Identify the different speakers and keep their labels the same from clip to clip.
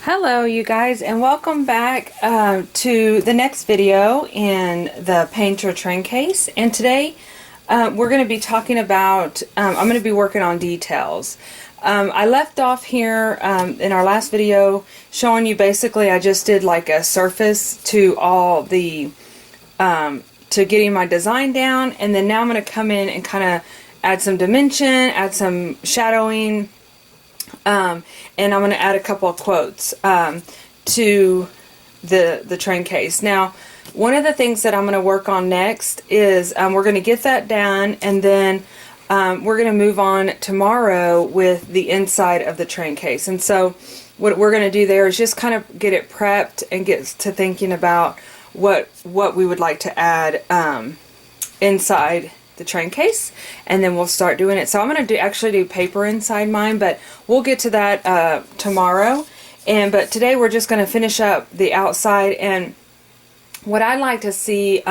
Speaker 1: Hello you guys, and welcome back to the next video in the Painter Train Case. And today we're going to be talking about, I'm going to be working on details. I left off here in our last video showing you basically I just did like a surface to all the, to getting my design down, and then now I'm going to come in and kind of add some dimension, add some shadowing, and I'm going to add a couple of quotes to the train case. Now, one of the things that I'm going to work on next is we're going to get that done, and then we're going to move on tomorrow with the inside of the train case. And so what we're going to do there is just kind of get it prepped and get to thinking about what we would like to add inside the train case, and then we'll start doing it. So I'm going to actually do paper inside mine, but we'll get to that tomorrow. But today we're just going to finish up the outside, and what I'd like to see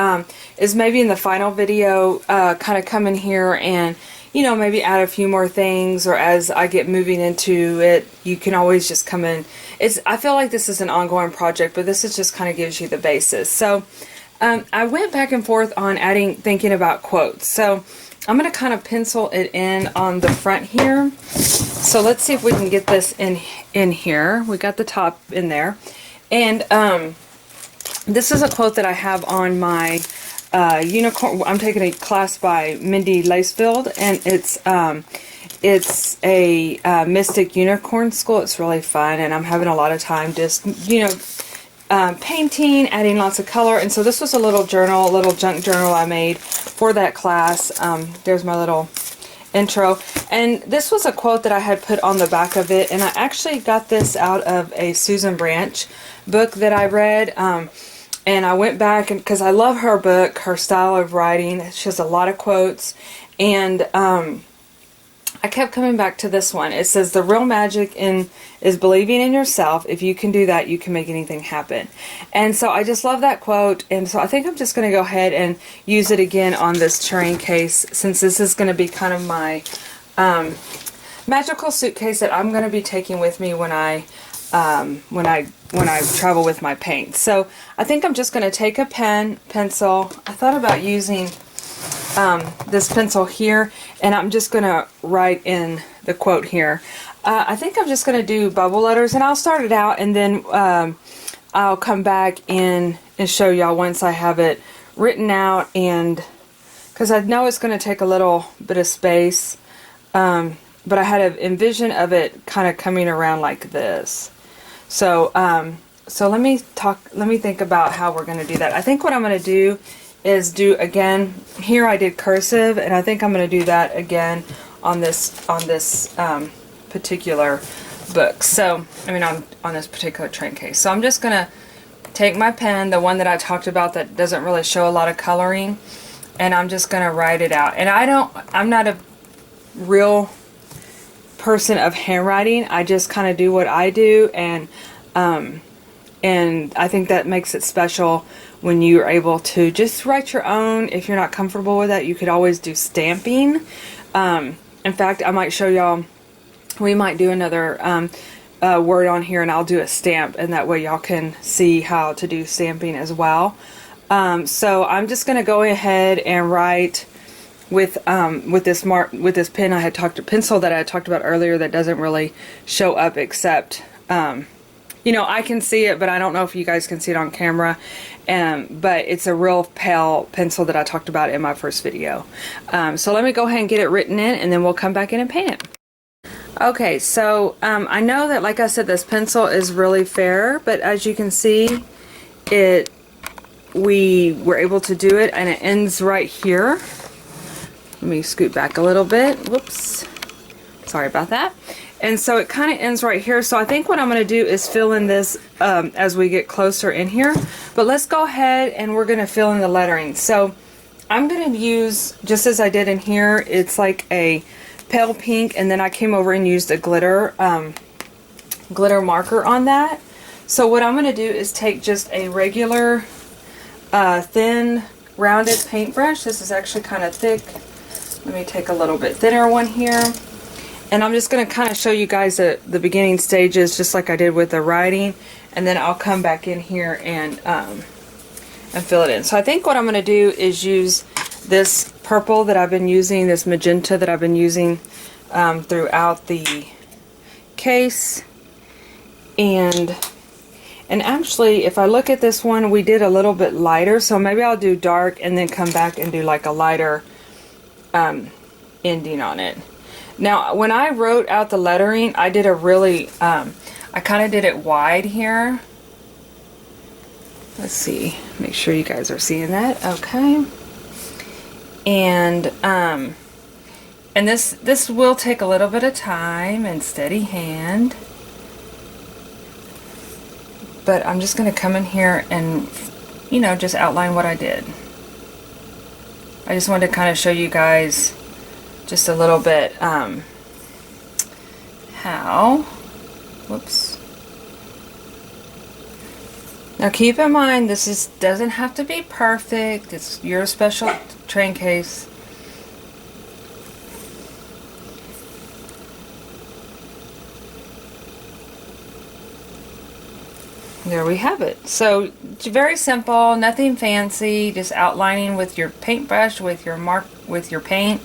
Speaker 1: is maybe in the final video kind of come in here and maybe add a few more things, or as I get moving into it, you can always just come in. I feel like this is an ongoing project, but this is just kind of gives you the basis. So I went back and forth on thinking about quotes. So I'm going to kind of pencil it in on the front here. So let's see if we can get this in here. We got the top in there. And this is a quote that I have on my unicorn. I'm taking a class by Mindy Lacefield, and it's a Mystic Unicorn School. It's really fun, and I'm having a lot of time just, painting, adding lots of color. And so this was a little journal, a little junk journal I made for that class. There's my little intro, and this was a quote that I had put on the back of it, and I actually got this out of a Susan Branch book that I read, and I went back, and because I love her book, her style of writing, she has a lot of quotes, and I kept coming back to this one. It says, "The real magic is believing in yourself. If you can do that, you can make anything happen." And so I just love that quote, and so I think I'm just going to go ahead and use it again on this train case, since this is going to be kind of my magical suitcase that I'm going to be taking with me when I travel with my paint. So I think I'm just going to take a pencil. I thought about using this pencil here, and I'm just going to write in the quote here. I think I'm just going to do bubble letters, and I'll start it out, and then I'll come back in and show y'all once I have it written out, and because I know it's going to take a little bit of space, but I had an envision of it kind of coming around like this. So so let me think about how we're going to do that. I think what I'm going to do is again, here I did cursive, and I think I'm going to do that again on this particular book. So, I mean on this particular train case. So I'm just going to take my pen, the one that I talked about that doesn't really show a lot of coloring, and I'm just going to write it out. And I'm not a real person of handwriting. I just kind of do what I do, and I think that makes it special when you're able to just write your own. If you're not comfortable with that, you could always do stamping. In fact, I might show y'all, we might do another word on here, and I'll do a stamp, and that way y'all can see how to do stamping as well. So I'm just going to go ahead and write with this pen pencil that I had talked about earlier that doesn't really show up, except I can see it, but I don't know if you guys can see it on camera. But it's a real pale pencil that I talked about in my first video. So let me go ahead and get it written in, and then we'll come back in and paint it. Okay, so I know that, like I said, this pencil is really fair, but as you can see, we were able to do it, and it ends right here. Let me scoot back a little bit. Whoops. Sorry about that. And so it kind of ends right here. So I think what I'm going to do is fill in this as we get closer in here. But let's go ahead and we're going to fill in the lettering. So I'm going to use, just as I did in here, it's like a pale pink, and then I came over and used a glitter marker on that. So what I'm going to do is take just a regular thin rounded paintbrush. This is actually kind of thick. Let me take a little bit thinner one here. And I'm just going to kind of show you guys the beginning stages, just like I did with the writing, and then I'll come back in here and fill it in. So I think what I'm going to do is use this purple that I've been using, this magenta that I've been using throughout the case. And actually, if I look at this one, we did a little bit lighter, so maybe I'll do dark and then come back and do like a lighter ending on it. Now, when I wrote out the lettering, I did a really, I kind of did it wide here. Let's see, make sure you guys are seeing that. Okay. And this will take a little bit of time and steady hand. But I'm just going to come in here and, you know, just outline what I did. I just wanted to kind of show you guys just a little bit how, whoops. Now keep in mind, this doesn't have to be perfect. It's your special train case. There we have it. So it's very simple, nothing fancy, just outlining with your paintbrush, with your paint.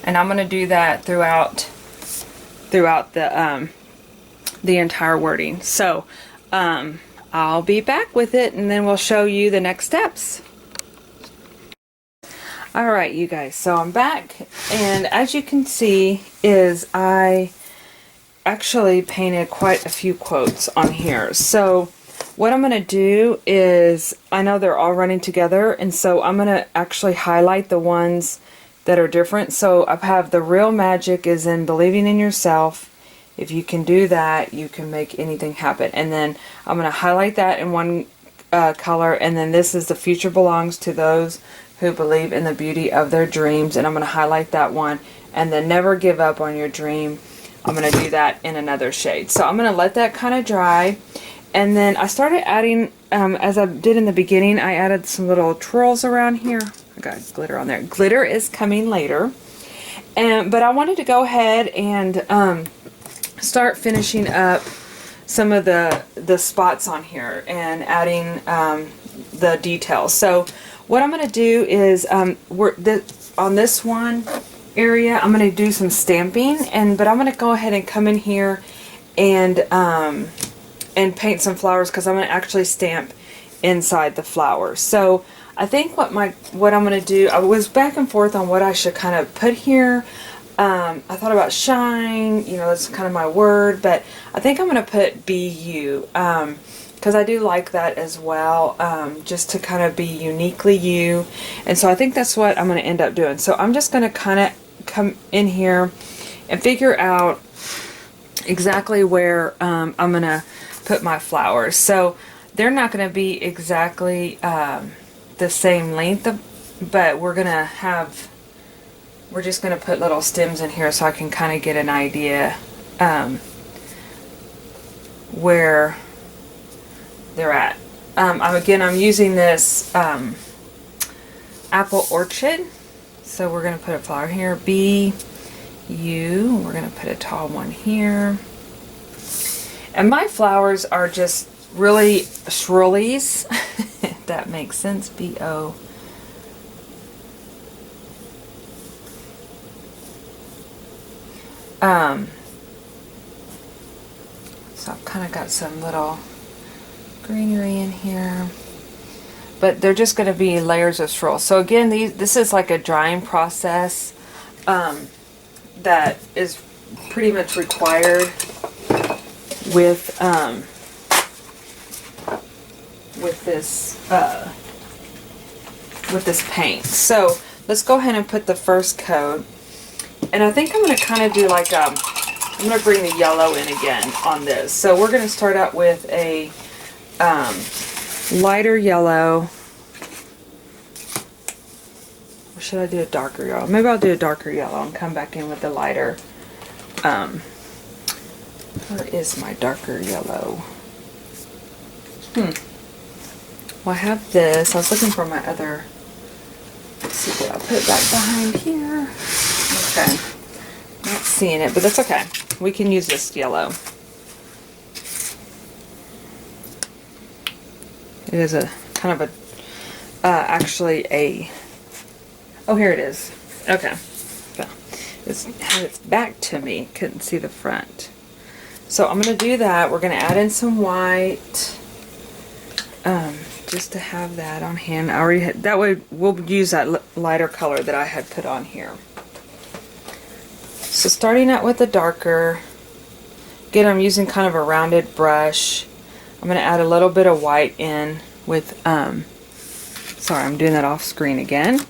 Speaker 1: And I'm going to do that throughout the entire wording. So I'll be back with it, and then we'll show you the next steps. Alright, you guys, so I'm back, and as you can see is I actually painted quite a few quotes on here. So what I'm going to do is, I know they're all running together, and so I'm going to actually highlight the ones that are different. So I have the real magic is in believing in yourself. If you can do that, you can make anything happen. And then I'm going to highlight that in one color, and then this is the future belongs to those who believe in the beauty of their dreams, and I'm going to highlight that one. And then never give up on your dream, I'm going to do that in another shade. So I'm going to let that kind of dry, and then I started adding, as I did in the beginning, I added some little twirls around here. I got glitter on there. Glitter is coming later, but I wanted to go ahead and start finishing up some of the spots on here and adding the details. So what I'm going to do is on this one area, I'm going to do some stamping, but I'm going to go ahead and come in here and paint some flowers, because I'm going to actually stamp inside the flowers. So I think what I'm going to do, I was back and forth on what I should kind of put here. I thought about shine, you know, that's kind of my word, but I think I'm going to put be you, because I do like that as well, just to kind of be uniquely you. And so I think that's what I'm going to end up doing. So I'm just going to kind of come in here and figure out exactly where I'm going to put my flowers. So they're not going to be exactly the same length, but we're just going to put little stems in here so I can kind of get an idea where they're at. I'm using this apple orchid, so we're going to put a flower here, B U, we're going to put a tall one here, and my flowers are just really swirlies, if that makes sense, B-O. So I've kind of got some little greenery in here, but they're just going to be layers of swirl. So again, this is like a drying process that is pretty much required with this paint. So let's go ahead and put the first coat, and I think I'm going to kind of do like I'm going to bring the yellow in again on this. So we're going to start out with a lighter yellow. Or should I do a darker yellow? Maybe I'll do a darker yellow and come back in with the lighter. Where is my darker yellow? Well, I have this. I was looking for my other. Let's see what I'll put back behind here. Okay. Let's seeing it, but that's okay. We can use this yellow. It is a kind of a, actually a, oh, here it is. Okay. It's had its back to me. Couldn't see the front. So I'm going to do that. We're going to add in some white. Just to have that on hand. I already had, that way we'll use that lighter color that I had put on here. So starting out with the darker. Again, I'm using kind of a rounded brush. I'm going to add a little bit of white in with, sorry, I'm doing that off screen again.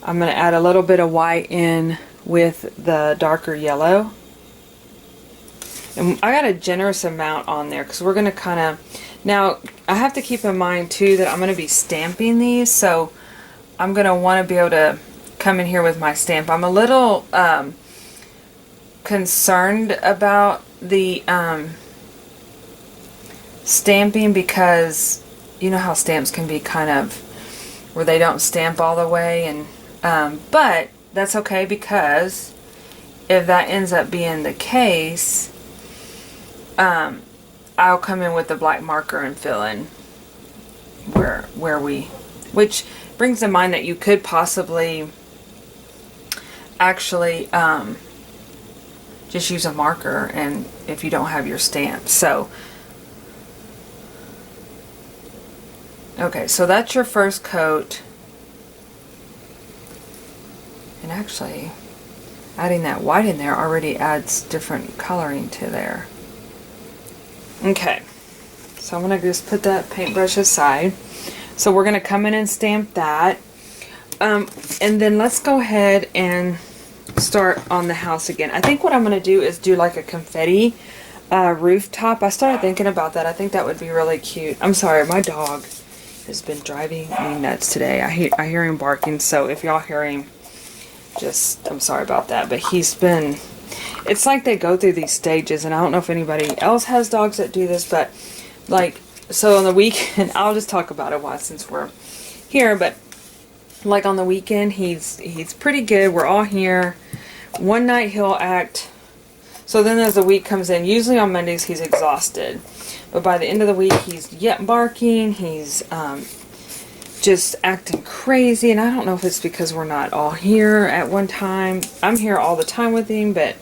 Speaker 1: I'm going to add a little bit of white in with the darker yellow. And I got a generous amount on there because we're going to kind of, now I have to keep in mind too that I'm going to be stamping these, so I'm going to want to be able to come in here with my stamp. I'm a little concerned about the stamping because you know how stamps can be kind of where they don't stamp all the way, and but that's okay because if that ends up being the case, I'll come in with the black marker and fill in where we, which brings to mind that you could possibly actually just use a marker and if you don't have your stamp. So okay, so that's your first coat. And actually, adding that white in there already adds different coloring to there. Okay, so I'm going to just put that paintbrush aside. So we're going to come in and stamp that. And then let's go ahead and start on the house again. I think what I'm going to do is do like a confetti rooftop. I started thinking about that. I think that would be really cute. I'm sorry, my dog has been driving me nuts today. I hear him barking, so if y'all hear him, just, I'm sorry about that, but he's been, it's like they go through these stages, and I don't know if anybody else has dogs that do this, but like, so on the weekend, I'll just talk about it while since we're here, but like on the weekend, he's pretty good. We're all here. One night he'll act, so then as the week comes in, usually on Mondays he's exhausted, but by the end of the week he's yet barking, he's just acting crazy, and I don't know if it's because we're not all here at one time. I'm here all the time with him, but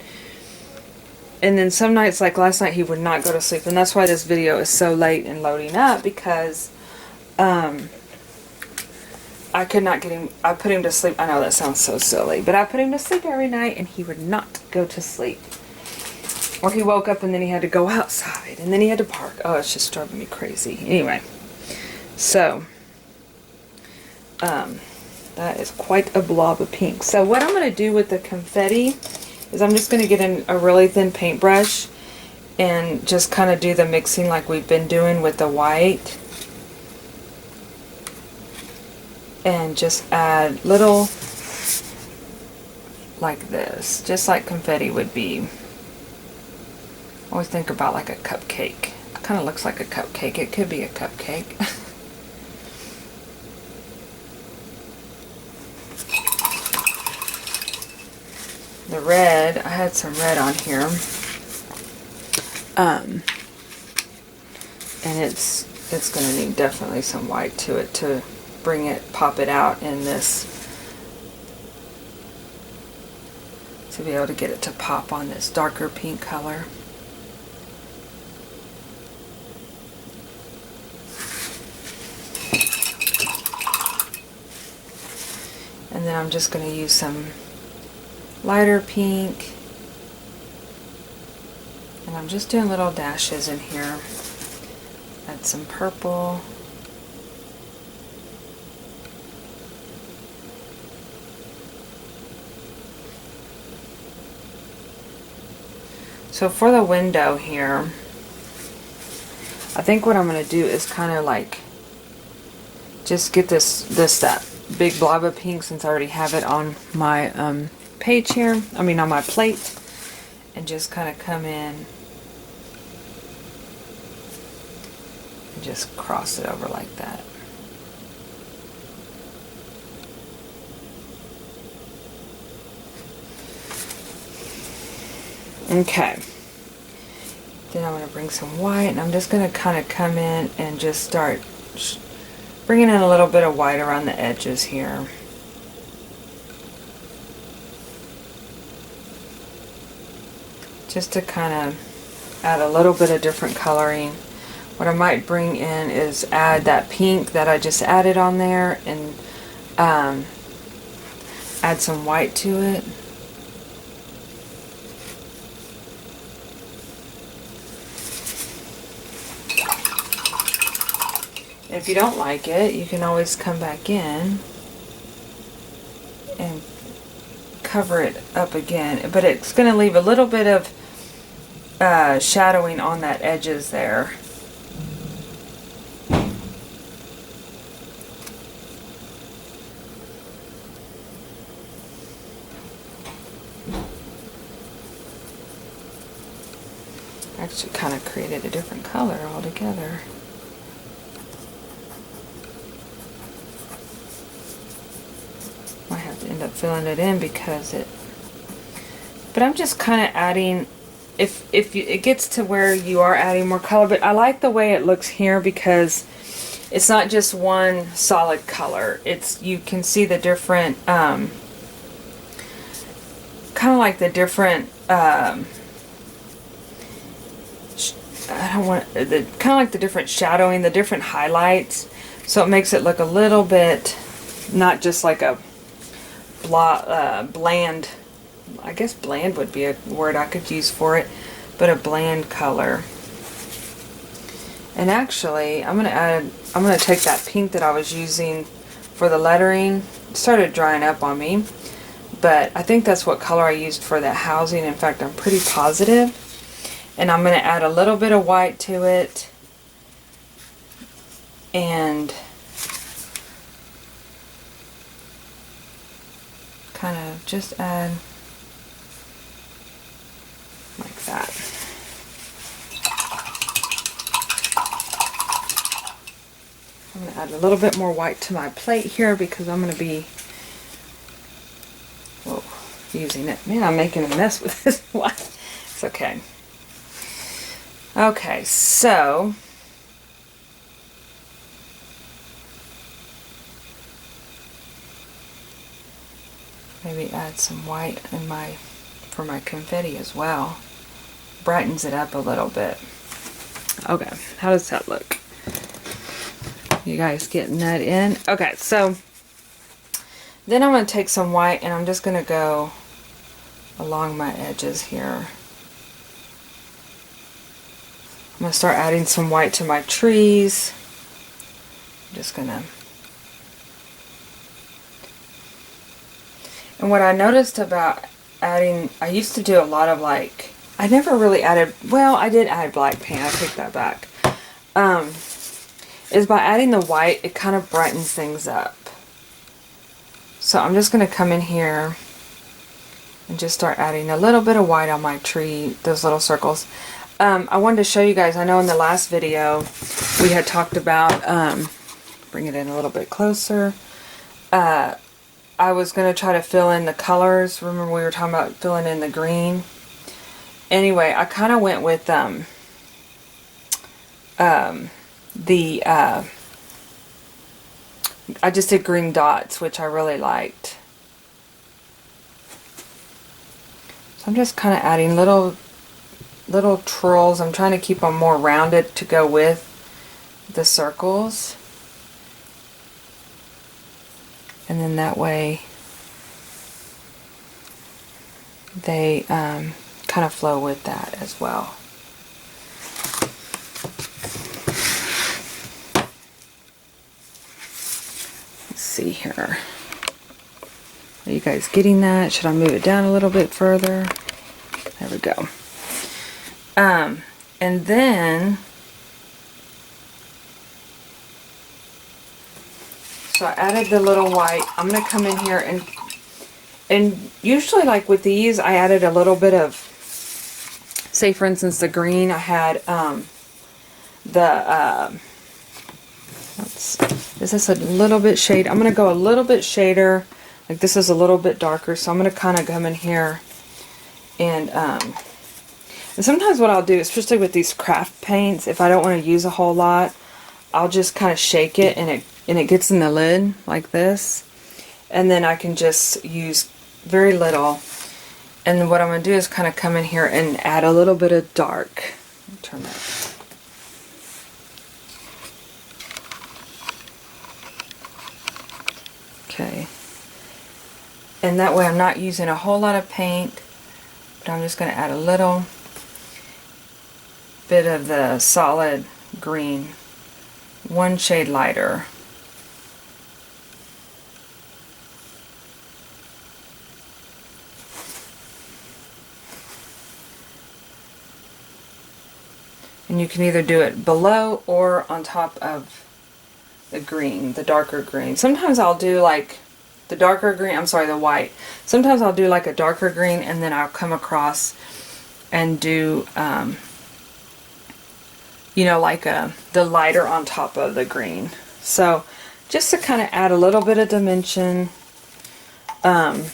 Speaker 1: and then some nights, like last night, he would not go to sleep, and that's why this video is so late in loading up, because I could not get him, I put him to sleep. I know that sounds so silly, but I put him to sleep every night and he would not go to sleep. Or he woke up and then he had to go outside and then he had to park. Oh, it's just driving me crazy. Anyway, so that is quite a blob of pink. So what I'm going to do with the confetti is I'm just going to get in a really thin paintbrush and just kind of do the mixing like we've been doing with the white. And just add little, like this, just like confetti would be. I always think about like a cupcake. It kind of looks like a cupcake. It could be a cupcake. The red, I had some red on here. And it's going to need definitely some white to it to bring it, pop it out in this, to be able to get it to pop on this darker pink color. And then I'm just going to use some lighter pink, and I'm just doing little dashes in here. Add some purple. So for the window here, I think what I'm going to do is kind of like just get that big blob of pink, since I already have it on my page here, I mean on my plate, and just kind of come in and just cross it over like that. Okay. Then I'm going to bring some white, and I'm just going to kind of come in and just start bringing in a little bit of white around the edges here. Just to kind of add a little bit of different coloring. What I might bring in is add that pink that I just added on there, and add some white to it. If you don't like it, you can always come back in and cover it up again, but it's going to leave a little bit of shadowing on that edges there. Actually kind of created a different color altogether. Might have to end up filling it in because but I'm just kind of adding, it gets to where you are adding more color, but I like the way it looks here because it's not just one solid color. You can see the different, kind of like the different, kind of like the different shadowing, the different highlights, so it makes it look a little bit, not just like a bland, I guess bland would be a word I could use for it, but a bland color. And actually, I'm gonna take that pink that I was using for the lettering. It started drying up on me, but I think that's what color I used for that housing. In fact, I'm pretty positive. And I'm going to add a little bit of white to it, and kind of just add like that. I'm going to add a little bit more white to my plate here because I'm going to be using it. Man, I'm making a mess with this white. It's okay. Okay, so maybe add some white in for my confetti as well. Brightens it up a little bit. Okay, how does that look? You guys getting that in? Okay, so then I'm going to take some white and I'm just going to go along my edges here. I'm going to start adding some white to my trees. I'm just going to... And what I noticed about adding... I used to do a lot of like... I never really added... Well, I did add black paint. I take that back. Is by adding the white, it kind of brightens things up. So I'm just going to come in here and just start adding a little bit of white on my tree, those little circles. I wanted to show you guys, I know in the last video we had talked about, bring it in a little bit closer, I was going to try to fill in the colors. Remember we were talking about filling in the green? Anyway, I kind of went with I just did green dots, which I really liked. So I'm just kind of adding little twirls. I'm trying to keep them more rounded to go with the circles. And then that way they kind of flow with that as well. Let's see here. Are you guys getting that? Should I move it down a little bit further? There we go. And then, so I added the little white. I'm going to come in here and usually like with these, I added a little bit of, say for instance the green, I had is this a little bit shade? I'm going to go a little bit shader. Like this is a little bit darker, so I'm going to kind of come in here and And sometimes what I'll do, especially with these craft paints, if I don't want to use a whole lot, I'll just kind of shake it and it gets in the lid like this. And then I can just use very little. And what I'm going to do is kind of come in here and add a little bit of dark. Turn that. Okay. And that way I'm not using a whole lot of paint, but I'm just going to add a little bit of the solid green, one shade lighter. And you can either do it below or on top of the green, the darker green. Sometimes I'll do like the darker green, I'm sorry, the white. Sometimes I'll do like a darker green and then I'll come across and do, you know, like the lighter on top of the green. So just to kind of add a little bit of dimension. I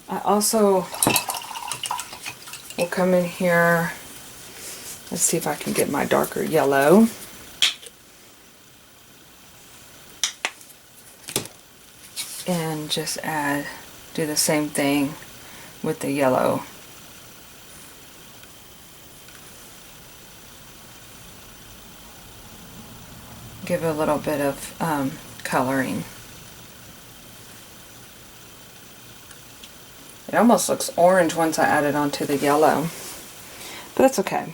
Speaker 1: also will come in here. Let's see if I can get my darker yellow. And just do the same thing with the yellow. Give a little bit of coloring. It almost looks orange once I add it onto the yellow, but that's okay.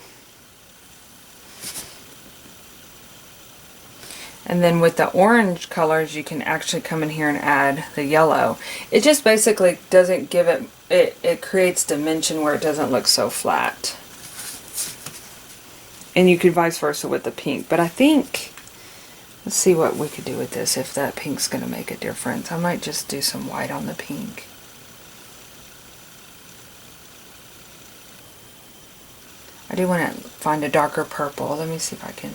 Speaker 1: And then with the orange colors, you can actually come in here and add the yellow. It just basically doesn't give it creates dimension where it doesn't look so flat. And you could vice versa with the pink. But I think, let's see what we could do with this, if that pink's going to make a difference. I might just do some white on the pink. I do want to find a darker purple. Let me see if I can.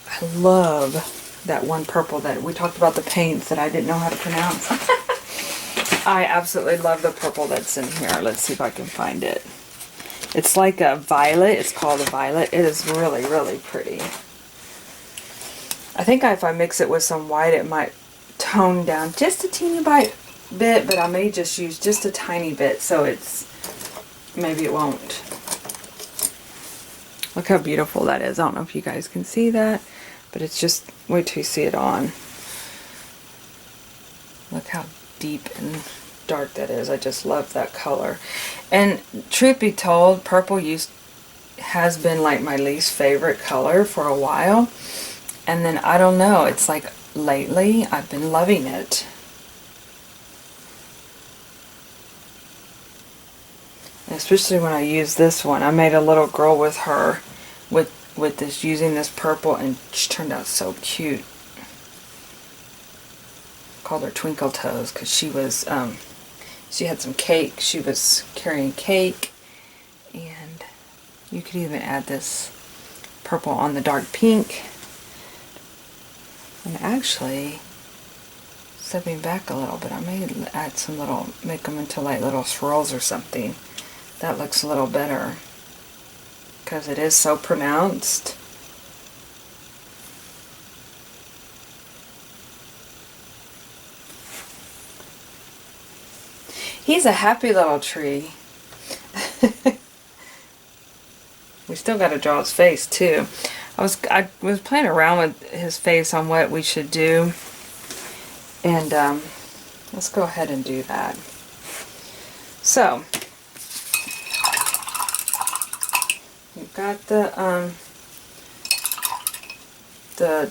Speaker 1: I love that one purple that we talked about, the paints that I didn't know how to pronounce. I absolutely love the purple that's in here. Let's see if I can find it. It's like a violet. It's called a violet. It is really, really pretty. I think if I mix it with some white, it might tone down just a teeny bit, but I may just use just a tiny bit, so maybe it won't. Look how beautiful that is. I don't know if you guys can see that, but it's just, wait till you see it on. Look how deep and dark that is. I just love that color. And truth be told, purple has been like my least favorite color for a while. And then I don't know, it's like lately I've been loving it. And especially when I use this one. I made a little girl with her with this, using this purple, and she turned out so cute. Called her Twinkle Toes because she was she had some cake. She was carrying cake, and you could even add this purple on the dark pink. And actually, stepping back a little bit, I may add some make them into like little swirls or something. That looks a little better because it is so pronounced. He's a happy little tree. We still got to draw his face too. I was playing around with his face on what we should do, and let's go ahead and do that. So you've got the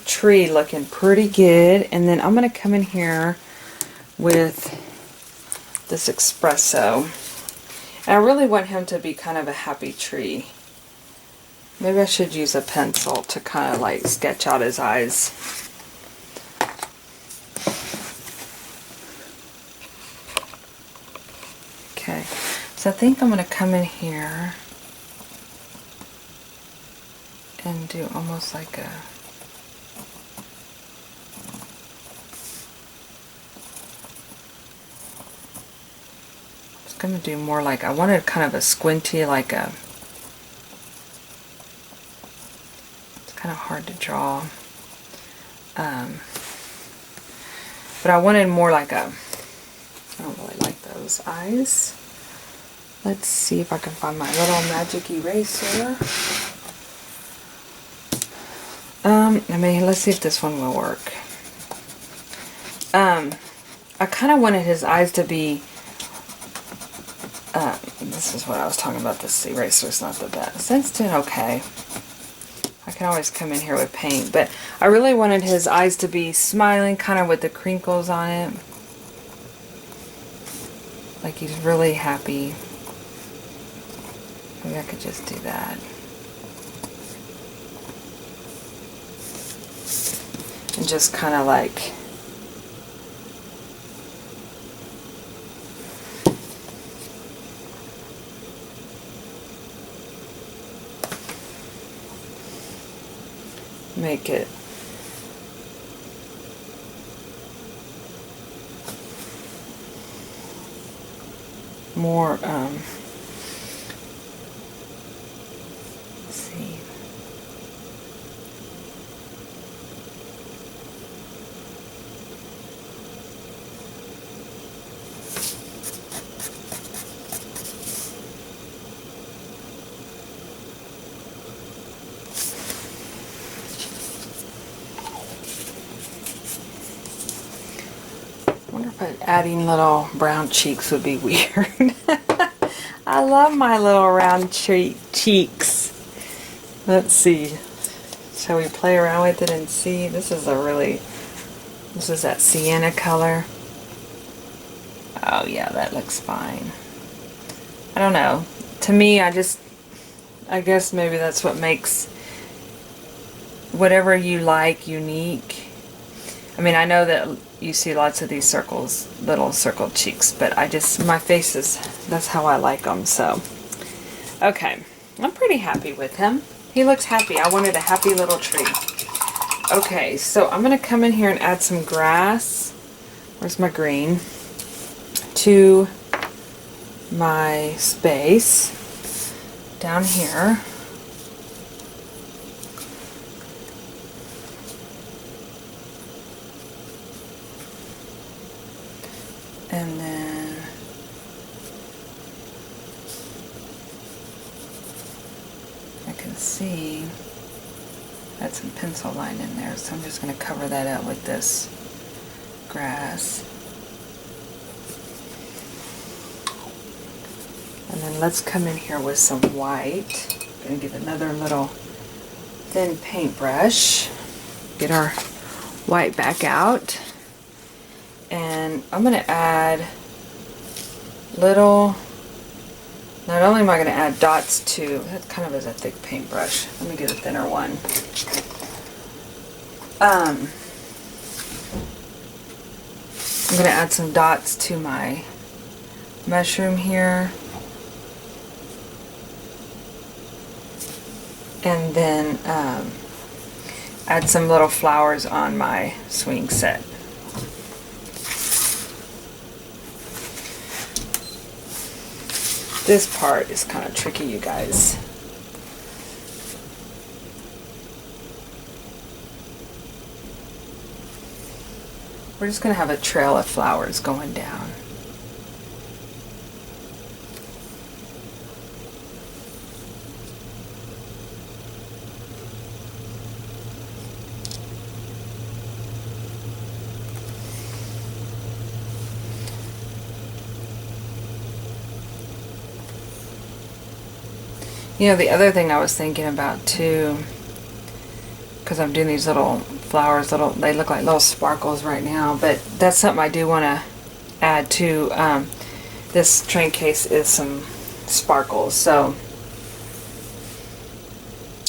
Speaker 1: tree looking pretty good, and then I'm going to come in here with this espresso, and I really want him to be kind of a happy tree. Maybe I should use a pencil to kind of like sketch out his eyes. Okay, so I think I'm going to come in here and do almost like a going to do more like, I wanted kind of a squinty, like a, it's kind of hard to draw. But I wanted more like a, I don't really like those eyes. Let's see if I can find my little magic eraser. I mean, let's see if this one will work. I kind of wanted his eyes to be, this is what I was talking about, this eraser is not the best. Since then, okay. I can always come in here with paint, but I really wanted his eyes to be smiling, kind of with the crinkles on it. Like he's really happy. Maybe I could just do that. And just kind of like make it more, let's see. I wonder if adding little brown cheeks would be weird. I love my little round cheeks. Let's see. Shall we play around with it and see? This is that sienna color. Oh yeah, that looks fine. I don't know. To me, I guess maybe that's what makes whatever you like unique. I mean, I know that you see lots of these circles, little circle cheeks, but my face is, that's how I like them, so. Okay, I'm pretty happy with him. He looks happy. I wanted a happy little tree. Okay, so I'm going to come in here and add some grass. Where's my green? To my space down here. And then I can see that's some pencil line in there, so I'm just going to cover that up with this grass. And then let's come in here with some white. I'm going to get another little thin paintbrush. Get our white back out. And I'm going to add little, not only am I going to add dots to, that kind of is a thick paintbrush. Let me get a thinner one. I'm going to add some dots to my mushroom here. And then add some little flowers on my swing set. This part is kind of tricky, you guys. We're just going to have a trail of flowers going down. You know, the other thing I was thinking about too, because I'm doing these little flowers, they look like little sparkles right now, but that's something I do want to add to this train case, is some sparkles. So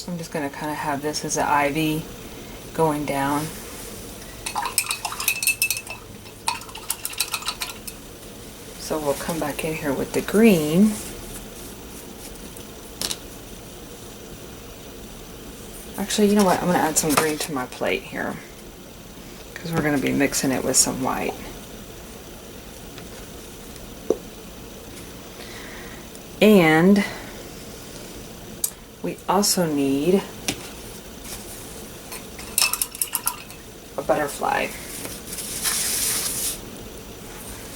Speaker 1: I'm just going to kind of have this as an ivy going down. So we'll come back in here with the green. Actually, you know what? I'm going to add some green to my plate here, because we're going to be mixing it with some white. And we also need a butterfly.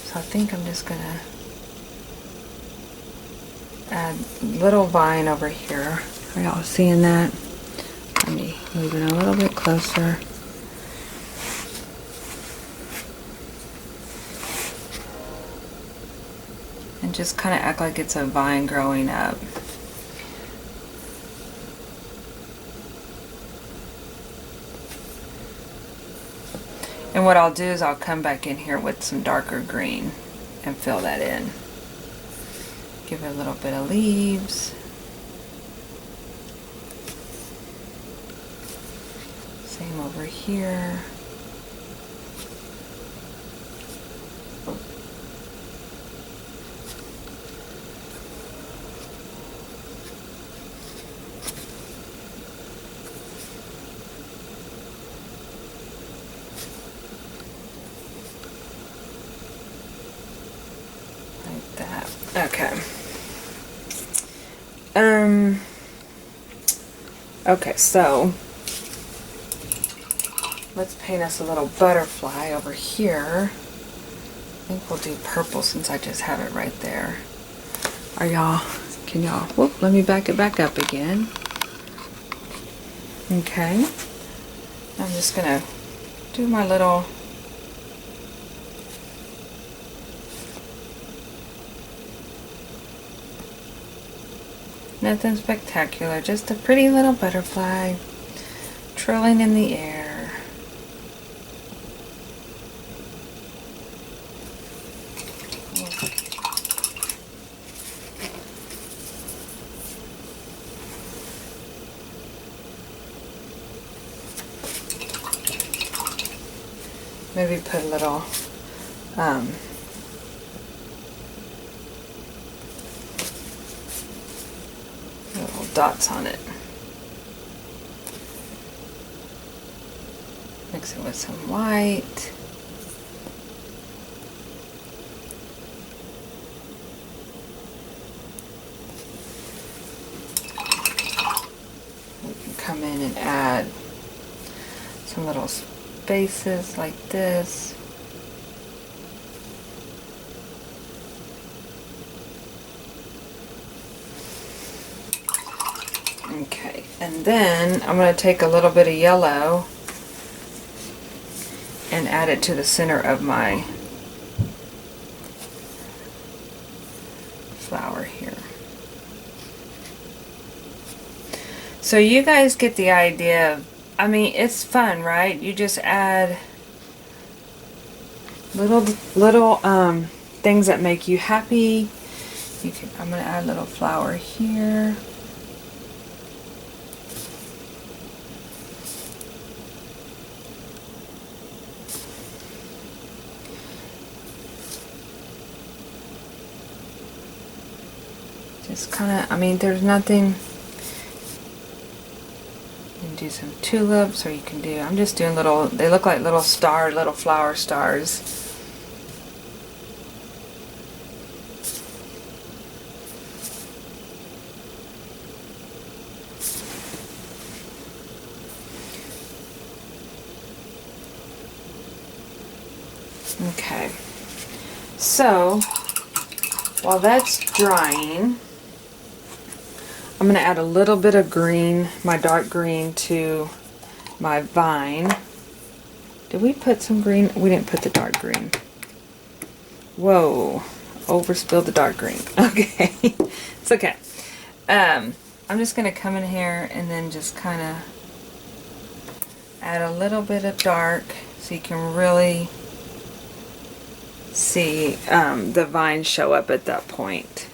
Speaker 1: So I think I'm just gonna add a little vine over here. Are y'all seeing that? Let me move it a little bit closer. And just kind of act like it's a vine growing up. And what I'll do is I'll come back in here with some darker green and fill that in. Give it a little bit of leaves. Same over here. Like that. Okay. Okay, so let's paint us a little butterfly over here. I think we'll do purple since I just have it right there. Are y'all, can y'all, whoop, let me back it back up again. Okay. I'm just gonna do my little nothing spectacular, just a pretty little butterfly trilling in the air. Maybe put a little little dots on it. Mix it with some white. We can come in and add some little spaces like this. Okay, and then I'm going to take a little bit of yellow and add it to the center of my flower here. So you guys get the idea of, I mean, it's fun, right? You just add little things that make you happy. You can, I'm going to add a little flower here. Just kind of, I mean, there's nothing. You can do some tulips, or you can do, I'm just doing little, they look like little stars, little flower stars. Okay, so while that's drying, I'm going to add a little bit of green, my dark green, to my vine. Did we put some green? We didn't put the dark green. Whoa, overspilled the dark green. Okay, it's okay. I'm just going to come in here and then just kind of add a little bit of dark so you can really see the vine show up at that point.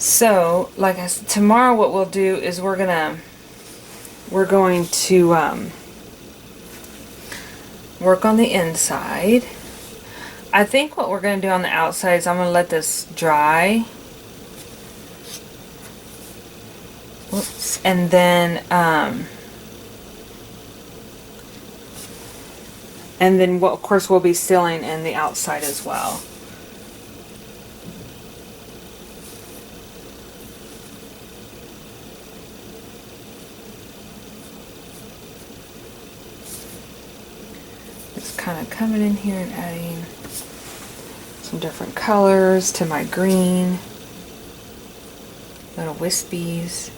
Speaker 1: So, like I said, tomorrow what we'll do is we're going to work on the inside. I think what we're going to do on the outside is I'm going to let this dry. Whoops. And then of course we'll be sealing in the outside as well. Just kind of coming in here and adding some different colors to my green. Little wispies.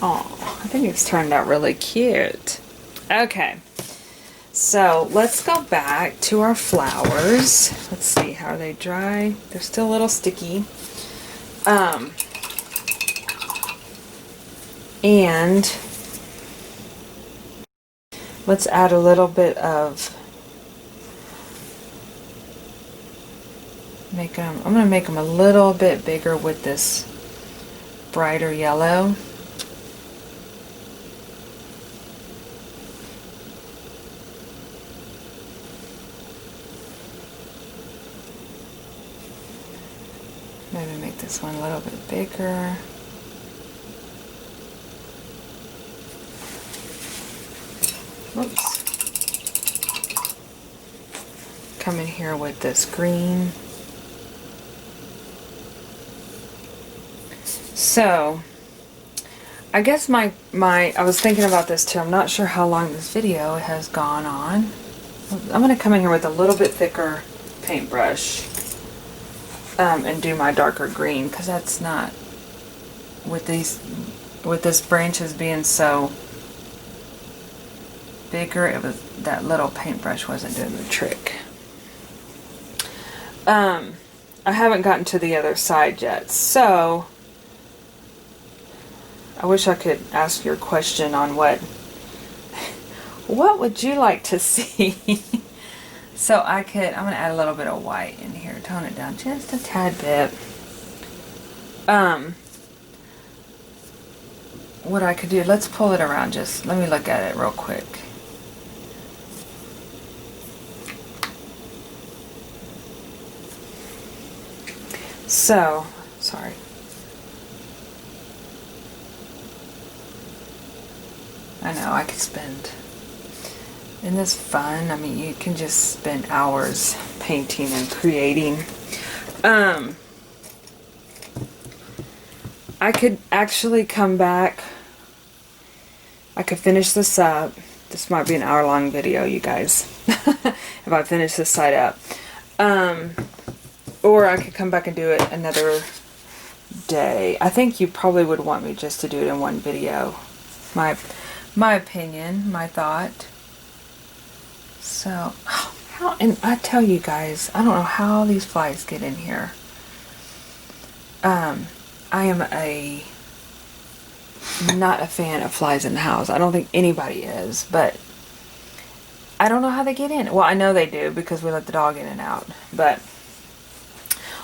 Speaker 1: Oh, I think it's turned out really cute. Okay, so let's go back to our flowers. Let's see, how are they dry? They're still a little sticky. And let's add a little bit of, I'm going to make them a little bit bigger with this brighter yellow. Maybe make this one a little bit bigger. Oops. Come in here with this green. So, I guess I was thinking about this too. I'm not sure how long this video has gone on. I'm going to come in here with a little bit thicker paintbrush and do my darker green, because that's not, with this branches being so bigger, that little paintbrush wasn't doing the trick. I haven't gotten to the other side yet, so I wish I could ask your question on what would you like to see? So I'm going to add a little bit of white in here, tone it down just a tad bit. What I could do, let's pull it around, just let me look at it real quick. So, sorry. I know, I could spend, isn't this fun? I mean, you can just spend hours painting and creating. I could actually come back, I could finish this up. This might be an hour-long video, you guys, if I finish this side up. Or I could come back and do it another day. I think you probably would want me just to do it in one video. My opinion, my thought. So, and I tell you guys, I don't know how these flies get in here. I am not a fan of flies in the house. I don't think anybody is, but I don't know how they get in. Well, I know they do because we let the dog in and out, but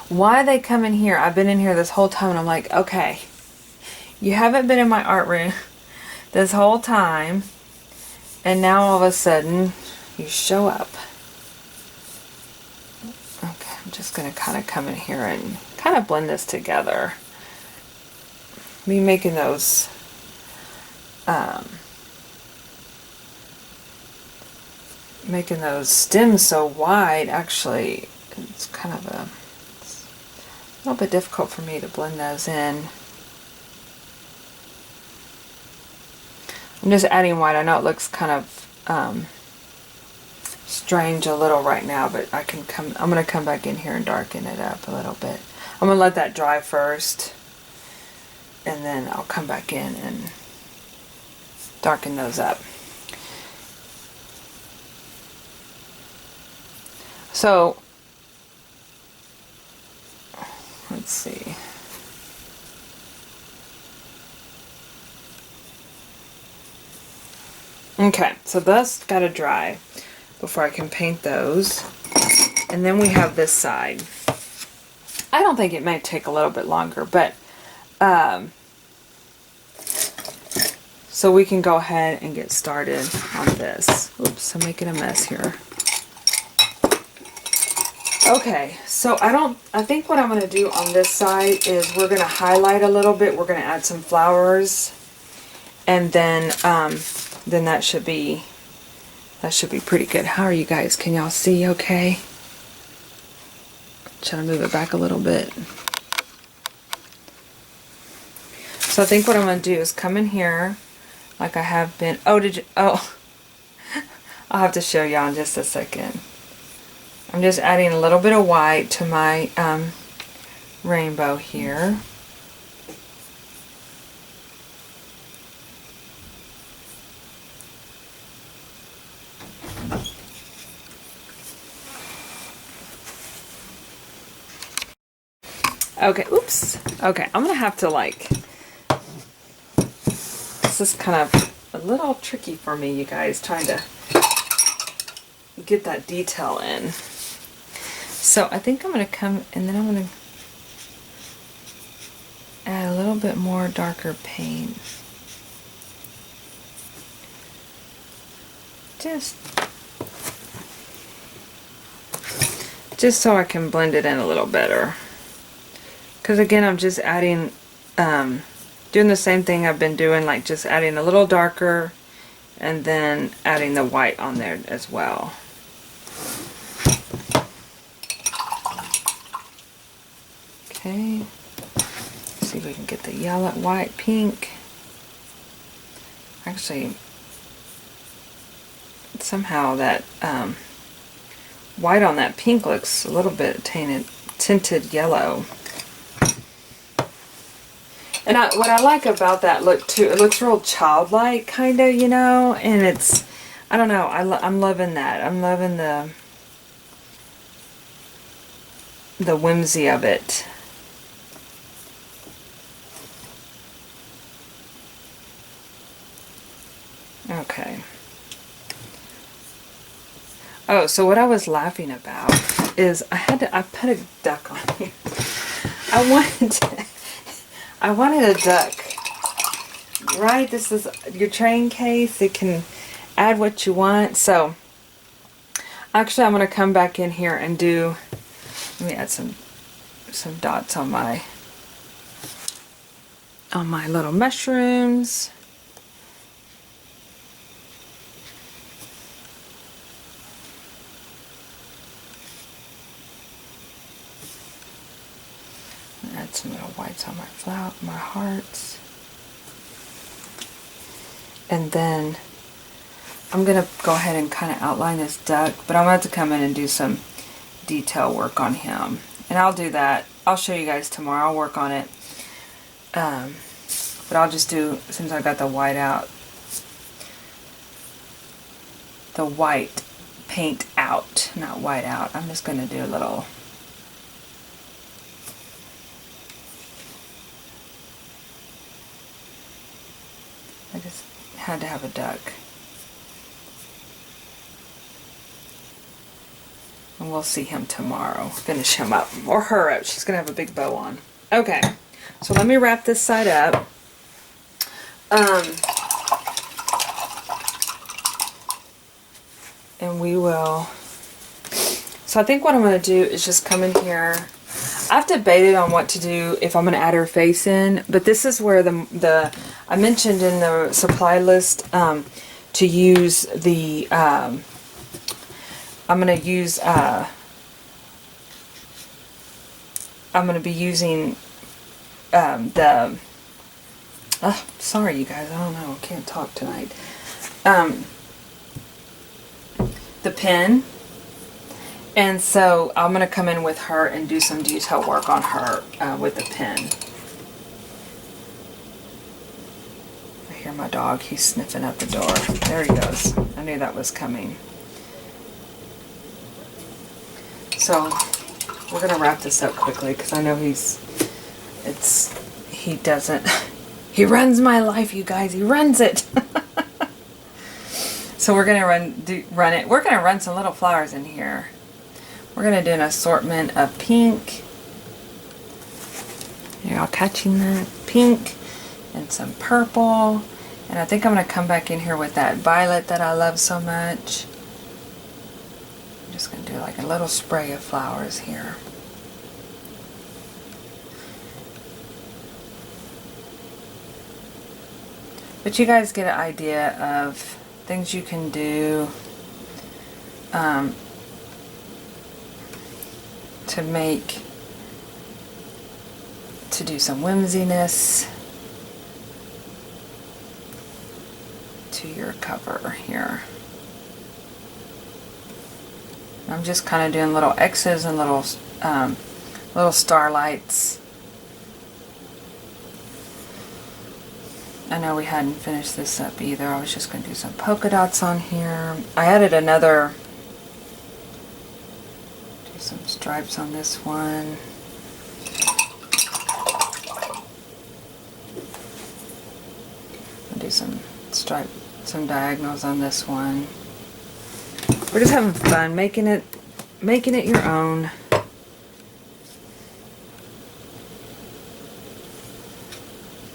Speaker 1: why they come in here, I've been in here this whole time and I'm like, okay, you haven't been in my art room this whole time, and now all of a sudden you show up. Okay, I'm just going to kind of come in here and kind of blend this together. Me making those stems so wide, actually it's kind of a little bit difficult for me to blend those in. I'm just adding white. I know it looks kind of strange a little right now, but I'm going to come back in here and darken it up a little bit. I'm going to let that dry first, and then I'll come back in and darken those up. So, let's see. Okay, so that's got to dry before I can paint those. And then we have this side. I don't think it may take a little bit longer, but so we can go ahead and get started on this. Oops, I'm making a mess here. Okay, so I think what I'm going to do on this side is we're going to highlight a little bit. We're going to add some flowers, and then that should be pretty good. How are you guys? Can y'all see okay? Try to move it back a little bit. So I think what I'm going to do is come in here like I have been. Oh, I'll have to show y'all in just a second. I'm just adding a little bit of white to my rainbow here. Okay, oops. Okay, I'm gonna have to this is kind of a little tricky for me, you guys, trying to get that detail in. So I think I'm gonna come, and then I'm gonna add a little bit more darker paint. Just so I can blend it in a little better. Because again, I'm just adding, doing the same thing I've been doing, like just adding a little darker and then adding the white on there as well. Okay, let's see if we can get the yellow, white, pink. Actually, somehow that white on that pink looks a little bit tinted yellow. And what I like about that look too, it looks real childlike, kind of, you know, and it's, I don't know, I'm loving that. I'm loving the whimsy of it. Okay. Oh, so what I was laughing about is I put a duck on here. I wanted a duck, right? This is your train case. It can add what you want. So actually I'm going to come back in here and let me add some dots on my little mushrooms. Add some little whites on my hearts. And then I'm going to go ahead and kind of outline this duck, but I'm going to have to come in and do some detail work on him. And I'll do that. I'll show you guys tomorrow. I'll work on it. But I'll just do, since I got the white out, the white paint out, not white out. I'm just going to do a little. I just had to have a duck. And we'll see him tomorrow. Finish him up. Or her up. She's going to have a big bow on. Okay. So let me wrap this side up. And we will... So I think what I'm going to do is just come in here. I've debated on what to do if I'm going to add her face in, but this is where I mentioned in the supply list to use the I'm going to use I'm going to be using sorry you guys, I don't know, I can't talk tonight. The pen. And so I'm going to come in with her and do some detail work on her with the pen. I hear my dog. He's sniffing at the door. There he goes. I knew that was coming. So we're going to wrap this up quickly because I know he runs my life, you guys. He runs it. So we're going to run it. We're going to run some little flowers in here. We're going to do an assortment of pink. You're all catching that? Pink and some purple. And I think I'm going to come back in here with that violet that I love so much. I'm just going to do like a little spray of flowers here. But you guys get an idea of things you can do to do some whimsiness to your cover here. I'm just kind of doing little X's and little starlights. I know we hadn't finished this up either. I was just going to do some polka dots on here. I added another, do some stripes on this one. I'll do some diagonals on this one. We're just having fun making it your own.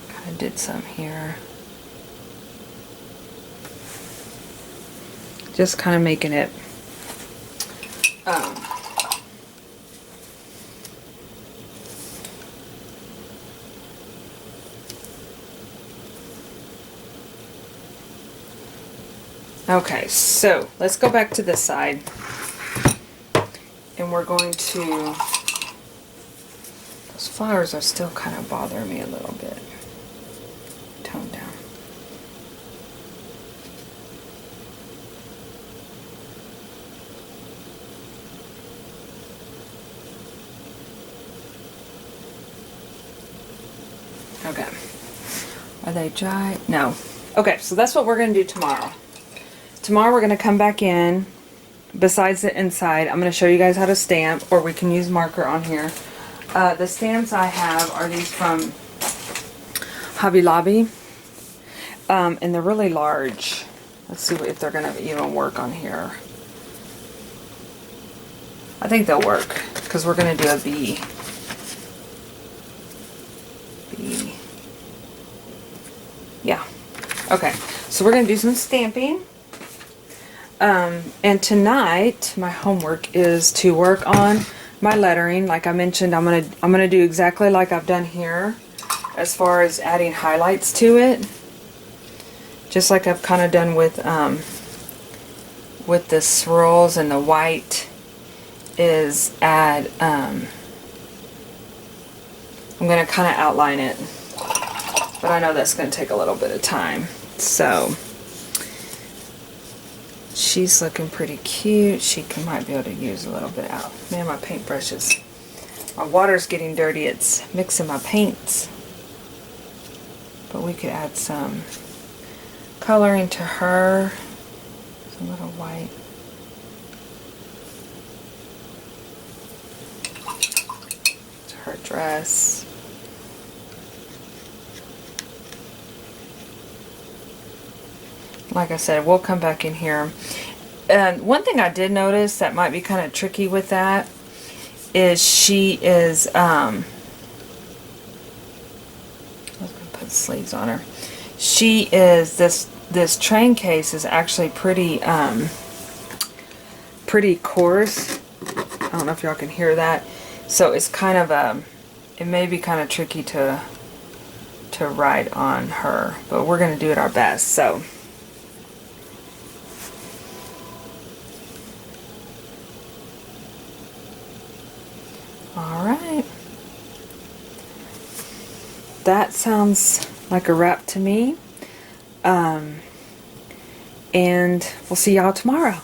Speaker 1: Kind of did some here. Just kind of making it okay, so let's go back to this side, and we're going to, those flowers are still kind of bothering me a little bit. Tone down. Okay. Are they dry? No. Okay, so that's what we're going to do tomorrow. Tomorrow we're going to come back in, besides the inside, I'm going to show you guys how to stamp, or we can use marker on here. The stamps I have are these from Hobby Lobby, and they're really large. Let's see if they're going to even work on here. I think they'll work, because we're going to do a B. B. Yeah. Okay, so we're going to do some stamping. And tonight my homework is to work on my lettering. Like I mentioned, I'm gonna do exactly like I've done here, as far as adding highlights to it, just like I've kind of done with the swirls and the white. Is add I'm gonna kind of outline it, but I know that's gonna take a little bit of time. So she's looking pretty cute. She might be able to use a little bit out. Man, my paintbrushes. My water's getting dirty. It's mixing my paints. But we could add some coloring to her. Some little white. To her dress. Like I said, we'll come back in here. And one thing I did notice that might be kind of tricky with that is she is, I was going to put sleeves on her. She is, this train case is actually pretty coarse. I don't know if y'all can hear that. So it's kind of, it may be kind of tricky to write on her, but we're going to do it our best. So. Alright, that sounds like a wrap to me, and we'll see y'all tomorrow.